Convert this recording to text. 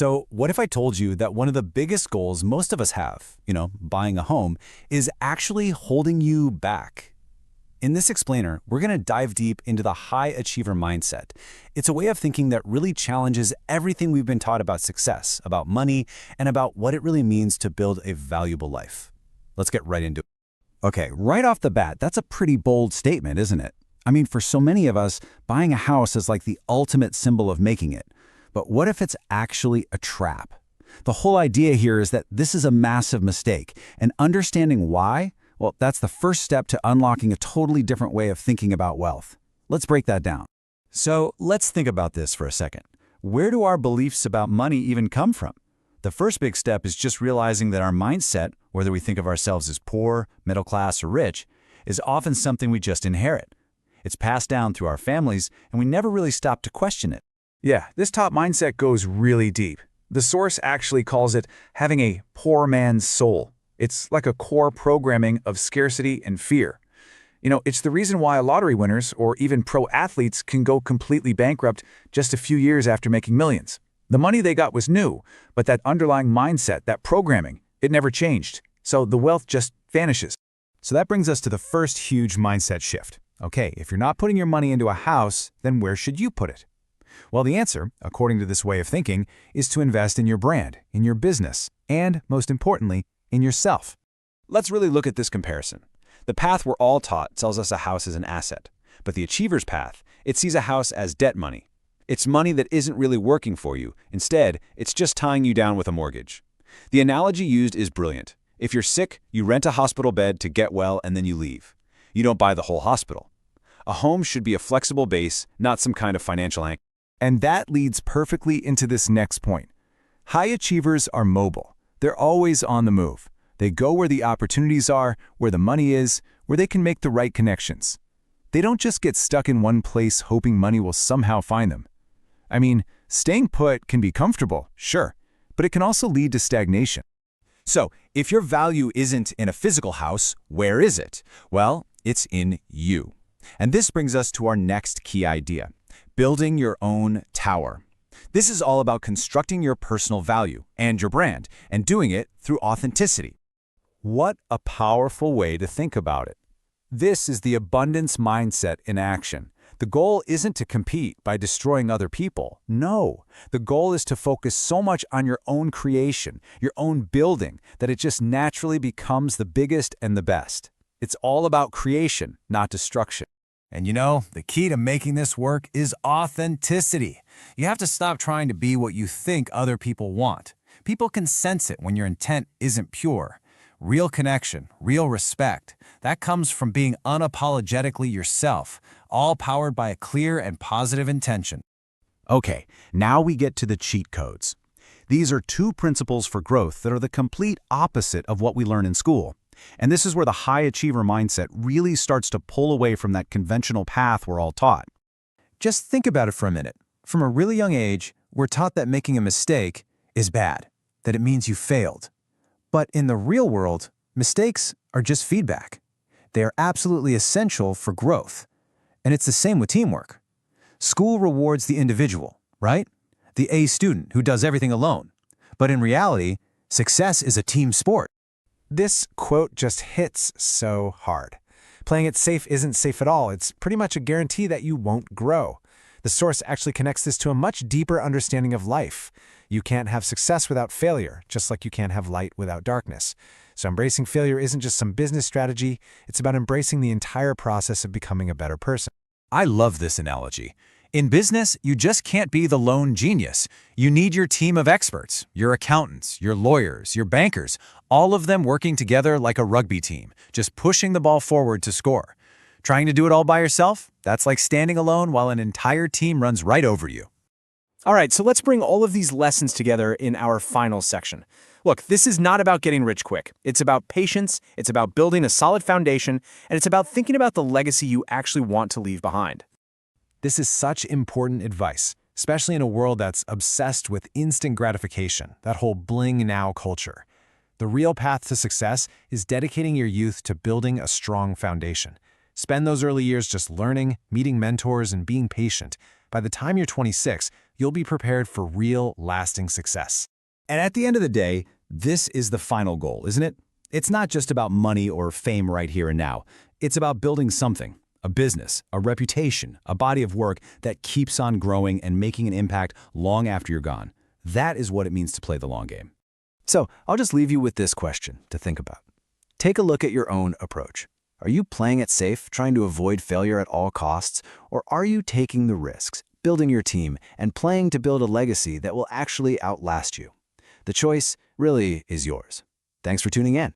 So what if I told you that one of the biggest goals most of us have, buying a home, is actually holding you back? In this explainer, we're going to dive deep into the high achiever mindset. It's a way of thinking that really challenges everything we've been taught about success, about money, and about what it really means to build a valuable life. Let's get right into it. Okay, right off the bat, that's a pretty bold statement, isn't it? I mean, for so many of us, buying a house is like the ultimate symbol of making it. But what if it's actually a trap? The whole idea here is that this is a massive mistake, and understanding why, well, that's the first step to unlocking a totally different way of thinking about wealth. Let's break that down. So let's think about this for a second. Where do our beliefs about money even come from? The first big step is just realizing that our mindset, whether we think of ourselves as poor, middle class, or rich, is often something we just inherit. It's passed down through our families, and we never really stop to question it. Yeah, this top mindset goes really deep. The source actually calls it having a poor man's soul. It's like a core programming of scarcity and fear. It's the reason why lottery winners or even pro athletes can go completely bankrupt just a few years after making millions. The money they got was new, but that underlying mindset, that programming, it never changed. So the wealth just vanishes. So that brings us to the first huge mindset shift. Okay, if you're not putting your money into a house, then where should you put it? Well, the answer, according to this way of thinking, is to invest in your brand, in your business, and, most importantly, in yourself. Let's really look at this comparison. The path we're all taught tells us a house is an asset, but the achiever's path, it sees a house as debt money. It's money that isn't really working for you. Instead, it's just tying you down with a mortgage. The analogy used is brilliant. If you're sick, you rent a hospital bed to get well and then you leave. You don't buy the whole hospital. A home should be a flexible base, not some kind of financial anchor. And that leads perfectly into this next point. High achievers are mobile. They're always on the move. They go where the opportunities are, where the money is, where they can make the right connections. They don't just get stuck in one place hoping money will somehow find them. I mean, staying put can be comfortable, sure, but it can also lead to stagnation. So, if your value isn't in a physical house, where is it? Well, it's in you. And this brings us to our next key idea. Building your own tower. This is all about constructing your personal value and your brand, and doing it through authenticity. What a powerful way to think about it. This is the abundance mindset in action. The goal isn't to compete by destroying other people. No, the goal is to focus so much on your own creation, your own building, that it just naturally becomes the biggest and the best. It's all about creation, not destruction. And the key to making this work is authenticity. You have to stop trying to be what you think other people want. People can sense it when your intent isn't pure. Real connection, real respect, that comes from being unapologetically yourself, all powered by a clear and positive intention. Okay, now we get to the cheat codes. These are two principles for growth that are the complete opposite of what we learn in school. And this is where the high achiever mindset really starts to pull away from that conventional path we're all taught. Just think about it for a minute. From a really young age, we're taught that making a mistake is bad, that it means you failed. But in the real world, mistakes are just feedback. They are absolutely essential for growth. And it's the same with teamwork. School rewards the individual, right? The A student who does everything alone. But in reality, success is a team sport. This quote just hits so hard. Playing it safe isn't safe at all. It's pretty much a guarantee that you won't grow. The source actually connects this to a much deeper understanding of life. You can't have success without failure, just like you can't have light without darkness. So embracing failure isn't just some business strategy. It's about embracing the entire process of becoming a better person. I love this analogy. In business, you just can't be the lone genius. You need your team of experts, your accountants, your lawyers, your bankers, all of them working together like a rugby team, just pushing the ball forward to score. Trying to do it all by yourself? That's like standing alone while an entire team runs right over you. All right, so let's bring all of these lessons together in our final section. Look, this is not about getting rich quick. It's about patience, it's about building a solid foundation, and it's about thinking about the legacy you actually want to leave behind. This is such important advice, especially in a world that's obsessed with instant gratification, that whole bling now culture. The real path to success is dedicating your youth to building a strong foundation. Spend those early years just learning, meeting mentors, and being patient. By the time you're 26, you'll be prepared for real, lasting success. And at the end of the day, this is the final goal, isn't it? It's not just about money or fame right here and now. It's about building something, a business, a reputation, a body of work that keeps on growing and making an impact long after you're gone. That is what it means to play the long game. So I'll just leave you with this question to think about. Take a look at your own approach. Are you playing it safe, trying to avoid failure at all costs, or are you taking the risks, building your team, and playing to build a legacy that will actually outlast you? The choice really is yours. Thanks for tuning in.